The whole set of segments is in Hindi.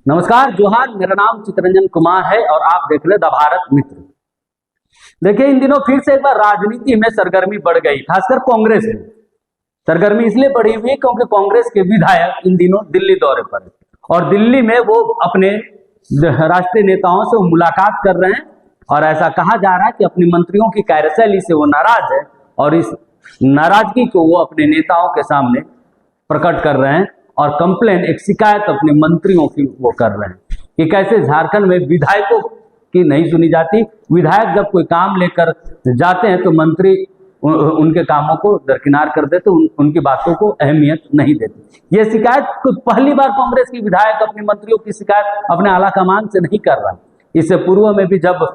नमस्कार, जोहार। मेरा नाम चितरंजन कुमार है और आप देख रहे द भारत मित्र। देखिए, इन दिनों फिर से एक बार राजनीति में सरगर्मी बढ़ गई, खासकर कांग्रेस में। सरगर्मी इसलिए बढ़ी हुई क्योंकि कांग्रेस के विधायक इन दिनों दिल्ली दौरे पर हैं और दिल्ली में वो अपने राष्ट्रीय नेताओं से मुलाकात कर रहे हैं और ऐसा कहा जा रहा है कि अपनी मंत्रियों की कार्यशैली से वो नाराज है और इस नाराजगी को वो अपने नेताओं के सामने प्रकट कर रहे हैं और कंप्लेन, एक शिकायत अपने मंत्रियों की वो कर रहे हैं कि कैसे झारखंड में विधायकों की नहीं सुनी जाती। विधायक जब कोई काम लेकर जाते हैं तो मंत्री उनके कामों को दरकिनार कर देते, उनकी बातों को अहमियत नहीं देते। ये शिकायत पहली बार कांग्रेस की विधायक अपनी मंत्रियों की शिकायत अपने आला कमान से नहीं कर रहा। इससे पूर्व में भी जब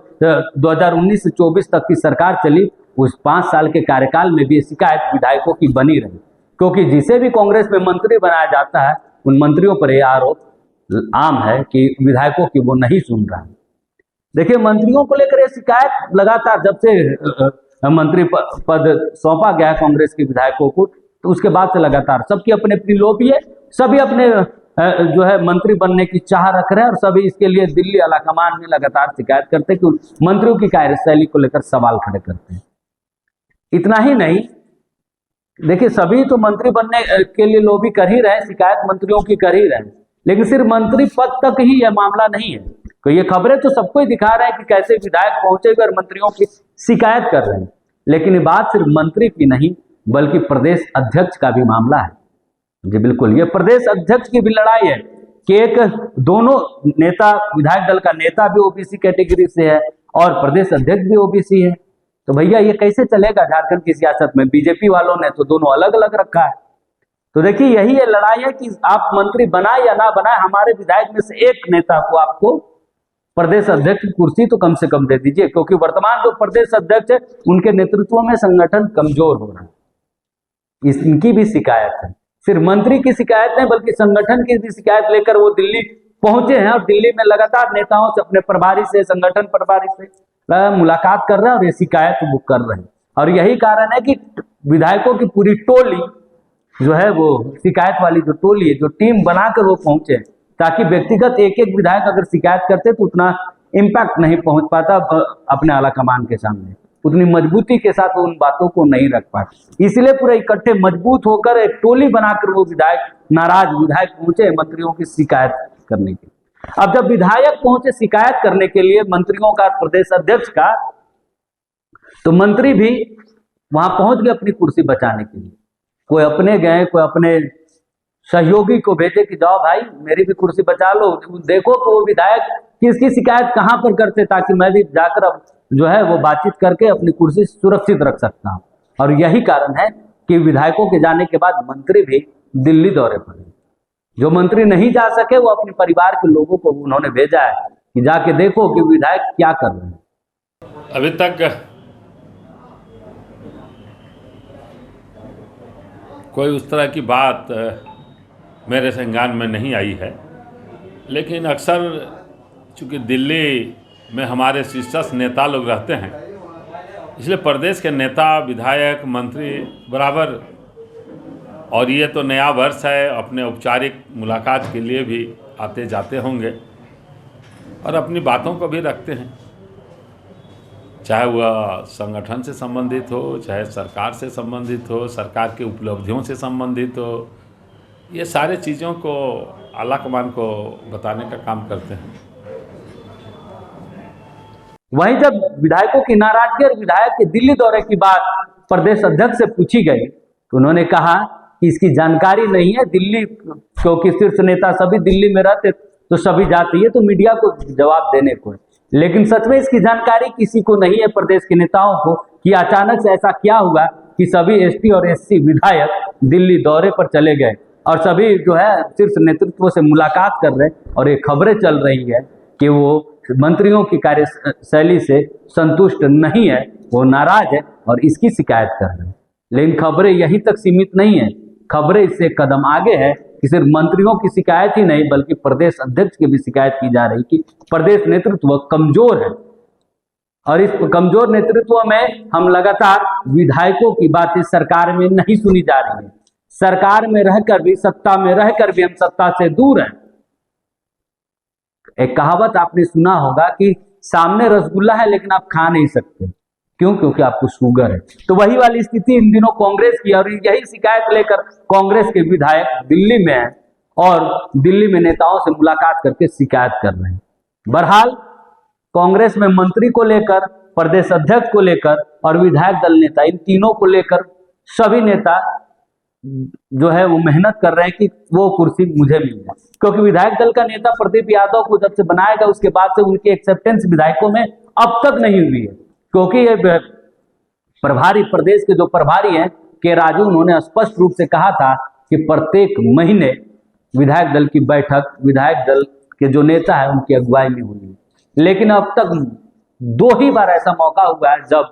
2019 से 24 तक की सरकार चली, उस 5 साल के कार्यकाल में भी ये शिकायत विधायकों की बनी रही, क्योंकि जिसे भी कांग्रेस में मंत्री बनाया जाता है उन मंत्रियों पर यह आरोप आम है कि विधायकों की वो नहीं सुन रहा है। देखिए, मंत्रियों को लेकर यह शिकायत लगातार जब से मंत्री पद सौंपा गया है कांग्रेस के विधायकों को, तो उसके बाद से लगातार सबकी अपने अपनी लोभी है, सभी अपने जो है मंत्री बनने की चाह रख रहे हैं और सभी इसके लिए दिल्ली आलाकमान में लगातार शिकायत करते हैं कि मंत्रियों की कार्यशैली को लेकर सवाल खड़े करते हैं। इतना ही नहीं, देखिए, सभी तो मंत्री बनने के लिए लोभी कर ही रहे, शिकायत मंत्रियों की कर ही रहे, लेकिन सिर्फ मंत्री पद तक ही यह मामला नहीं है। तो ये खबरें तो सबको ही दिखा रहे हैं कि कैसे विधायक पहुंचे हुए और मंत्रियों की शिकायत कर रहे हैं, लेकिन ये बात सिर्फ मंत्री की नहीं बल्कि प्रदेश अध्यक्ष का भी मामला है। जी बिल्कुल, ये प्रदेश अध्यक्ष की भी लड़ाई है कि एक दोनों नेता, विधायक दल का नेता भी ओबीसी कैटेगरी से है और प्रदेश अध्यक्ष भी ओबीसी है। तो भैया, ये कैसे चलेगा झारखंड की सियासत में? बीजेपी वालों ने तो दोनों अलग अलग रखा है। तो देखिए, यही ये लड़ाई है कि आप मंत्री बनाए या ना बनाए, हमारे विधायक में से एक नेता को आपको प्रदेश अध्यक्ष की कुर्सी तो कम से कम दे दीजिए, क्योंकि वर्तमान जो प्रदेश अध्यक्ष है उनके नेतृत्व में संगठन कमजोर हो रहा है। इनकी भी शिकायत है, सिर्फ मंत्री की शिकायत नहीं बल्कि संगठन की भी शिकायत लेकर वो दिल्ली पहुंचे हैं और दिल्ली में लगातार नेताओं से, अपने प्रभारी से, संगठन प्रभारी से मुलाकात कर रहे हैं और ये शिकायत वो कर रहे हैं। और यही कारण है कि विधायकों की पूरी टोली जो है, वो शिकायत वाली जो टोली है, जो टीम बनाकर वो पहुंचे, ताकि व्यक्तिगत एक एक विधायक अगर शिकायत करते तो उतना इम्पैक्ट नहीं पहुंच पाता अपने आला कमान के सामने, उतनी मजबूती के साथ उन बातों को नहीं रख पाते। इसलिए पूरे इकट्ठे मजबूत होकर एक टोली बनाकर वो नाराज विधायक पहुंचे मंत्रियों की शिकायत करने के लिए। अब जब विधायक पहुंचे शिकायत करने के लिए मंत्रियों का, प्रदेश अध्यक्ष का, तो मंत्री भी वहां पहुंच गए अपनी कुर्सी बचाने के लिए। कोई अपने गए, कोई अपने सहयोगी को भेजे कि जाओ भाई मेरी भी कुर्सी बचा लो, देखो कि वो विधायक किसकी शिकायत कहां पर करते, ताकि मैं भी जाकर अब जो है वो बातचीत करके अपनी कुर्सी सुरक्षित रख सकता हूं। और यही कारण है कि विधायकों के जाने के बाद मंत्री भी दिल्ली दौरे पर है। जो मंत्री नहीं जा सके वो अपने परिवार के लोगों को उन्होंने भेजा है कि जाके देखो कि विधायक क्या कर रहे हैं। अभी तक कोई उस तरह की बात मेरे संज्ञान में नहीं आई है, लेकिन अक्सर चूँकि दिल्ली में हमारे शीर्षस्थ नेता लोग रहते हैं, इसलिए प्रदेश के नेता, विधायक, मंत्री बराबर, और ये तो नया वर्ष है, अपने औपचारिक मुलाकात के लिए भी आते जाते होंगे और अपनी बातों को भी रखते हैं, चाहे वह संगठन से संबंधित हो, चाहे सरकार से संबंधित हो, सरकार की उपलब्धियों से संबंधित हो। ये सारे चीज़ों को आलाकमान को बताने का काम करते हैं। वहीं जब विधायकों की नाराजगी और विधायक के दिल्ली दौरे की बात प्रदेश अध्यक्ष से पूछी गई तो उन्होंने कहा कि इसकी जानकारी नहीं है दिल्ली, क्योंकि शीर्ष नेता सभी दिल्ली में रहते तो सभी जाते, ये तो मीडिया को जवाब देने को है। लेकिन सच में इसकी जानकारी किसी को नहीं है प्रदेश के नेताओं को कि अचानक से ऐसा क्या हुआ कि सभी एसटी और एससी विधायक दिल्ली दौरे पर चले गए और सभी जो है शीर्ष नेतृत्व से मुलाकात कर रहे हैं और ये खबरें चल रही है कि वो मंत्रियों की कार्यशैली से संतुष्ट नहीं है, वो नाराज है और इसकी शिकायत कर रहे हैं। लेकिन खबरें यहीं तक सीमित नहीं है, खबरें इससे कदम आगे है कि सिर्फ मंत्रियों की शिकायत ही नहीं बल्कि प्रदेश अध्यक्ष की भी शिकायत की जा रही कि प्रदेश नेतृत्व कमजोर है। और इस कमजोर नेतृत्व में हम लगातार विधायकों की बातें सरकार में नहीं सुनी जा रही है, सरकार में रहकर भी, सत्ता में रहकर भी हम सत्ता से दूर हैं। एक कहावत आपने सुना होगा कि सामने रसगुल्ला है लेकिन आप खा नहीं सकते, क्यों? क्योंकि आपको शुगर है। तो वही वाली स्थिति इन दिनों कांग्रेस की, और यही शिकायत लेकर कांग्रेस के विधायक दिल्ली में हैं और दिल्ली में नेताओं से मुलाकात करके शिकायत कर रहे हैं। बहरहाल कांग्रेस में मंत्री को लेकर, प्रदेश अध्यक्ष को लेकर और विधायक दल नेता, इन तीनों को लेकर सभी नेता जो है वो मेहनत कर रहे हैं कि वो कुर्सी मुझे मिल जाए, क्योंकि विधायक दल का नेता प्रदीप यादव को जब से बनाया गया उसके बाद से उनकी एक्सेप्टेंस विधायकों में अब तक नहीं हुई है, क्योंकि ये प्रभारी, प्रदेश के जो प्रभारी हैं के राजू, उन्होंने स्पष्ट रूप से कहा था कि प्रत्येक महीने विधायक दल की बैठक विधायक दल के जो नेता है उनकी अगुवाई में हुई है। लेकिन अब तक 2 ही बार ऐसा मौका हुआ है जब,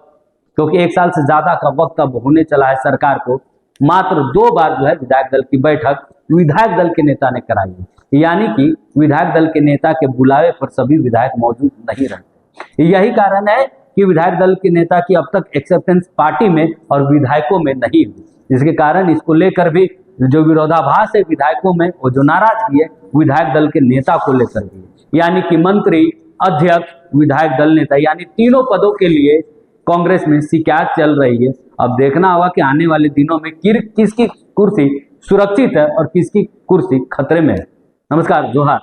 क्योंकि 1 साल से ज्यादा का वक्त अब होने चला है सरकार को, मात्र 2 बार जो है विधायक दल की बैठक विधायक दल के नेता ने कराई है, यानी कि विधायक दल के नेता के बुलावे पर सभी विधायक मौजूद नहीं रहते। यही कारण है कि विधायक दल के नेता की अब तक एक्सेप्टेंस पार्टी में और विधायकों में नहीं हुई, जिसके कारण इसको लेकर भी जो विरोधाभास है विधायकों में, वो जो नाराजगी है विधायक दल के नेता को लेकर भी, यानी कि मंत्री, अध्यक्ष, विधायक दल नेता, यानी तीनों पदों के लिए कांग्रेस में शिकायत चल रही है। अब देखना होगा कि आने वाले दिनों में किसकी कुर्सी सुरक्षित है और किसकी कुर्सी खतरे में है। नमस्कार, जोहार।